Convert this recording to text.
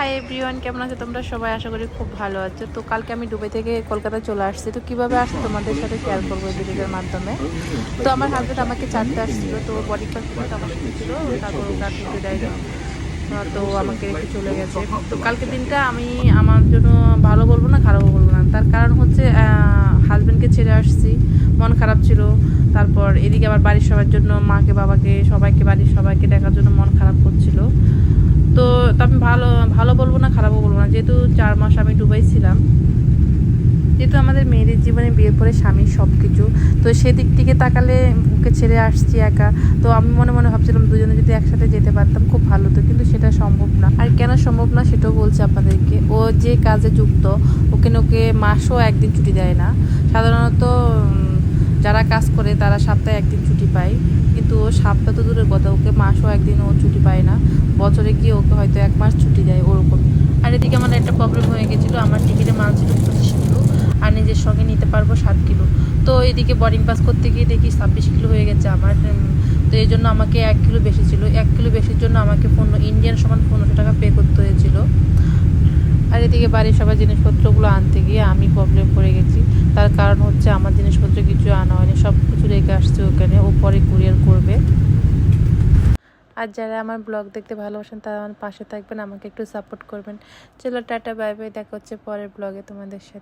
Hi everyone, কেমন আছো তোমরা সবাই? আশা করি খুব ভালো আছো। তো কালকে আমি দুবাই থেকে কলকাতা চলে আসছি। তো কীভাবে আসছে তোমাদের সাথে শেয়ার করবো এই ভিডিওর মাধ্যমে। তো আমার হাজব্যান্ড আমাকে চারতে আসছিলো, তো বডি পাস কিন্তু আমার সাথে ছিল, তারপর ওটা ঢুকতে দেয়নি। তো আমাকে রেখে চলে গেছে। তো কালকে দিনটা আমি আমার জন্য ভালো বলবো না, খারাপও বলবো না। তার কারণ হচ্ছে হাজব্যান্ডকে ছেড়ে আসছি, মন খারাপ ছিল। তারপর এদিকে আবার বাড়ির সবার জন্য, মাকে বাবাকে সবাইকে, বাড়ির সবাইকে দেখার জন্য মন খারাপ করছিল। তো আমি ভালো বলবো না, খারাপও বলবো না, যেহেতু 4 মাস আমি দুবাই ছিলাম। যেহেতু আমাদের মেয়েদের জীবনে বিয়ের পরে স্বামীর সব কিছু, তো সেদিক থেকে তাকালে ওকে ছেড়ে আসছি একা। তো আমি মনে মনে ভাবছিলাম দুজনে যদি একসাথে যেতে পারতাম খুব ভালো হতো, কিন্তু সেটা সম্ভব না। আর কেন সম্ভব না সেটাও বলছি আপনাদেরকে। ও যে কাজে যুক্ত, ওকে মাসও একদিন ছুটি দেয় না। সাধারণত যারা কাজ করে তারা সপ্তাহে একদিন ছুটি পায়, কিন্তু ও সপ্তাহ তো দূরের কথা, ওকে মাসও একদিন ও ছুটি পায় না। বছরে গিয়ে ওকে হয়তো 1 মাস ছুটি দেয় ওরকম। আর এদিকে আমার একটা প্রবলেম হয়ে গেছিলো, আমার টিকিটে মাল ছিল 25 কিলো, আর নিজের সঙ্গে নিতে পারবো 7 কিলো। তো এদিকে বোর্ডিং পাস করতে গিয়ে দেখি 26 কিলো হয়ে গেছে আমার। তো এই জন্য আমাকে 1 কিলো বেশি ছিল। 1 কিলো বেশির জন্য আমাকে ইন্ডিয়ান সমান 1500 টাকা পে করতে হয়েছিল। আর এদিকে বাড়ির সবার জিনিসপত্রগুলো আনতে গিয়ে আমি প্রবলেম পড়ে গেছি। তার কারণ হচ্ছে আমার জিনিসপত্র কিছু আনা হয়নি, সব কিছু রেখে আসছে ওখানে, ও পরে কুরিয়ার করবে। আর যারা আমার ব্লগ দেখতে ভালোবাসেন তারা আমার পাশে থাকবেন, আমাকে একটু সাপোর্ট করবেন। চলো টাটা, বাই বাই, দেখা হচ্ছে পরের ব্লগে তোমাদের সাথে।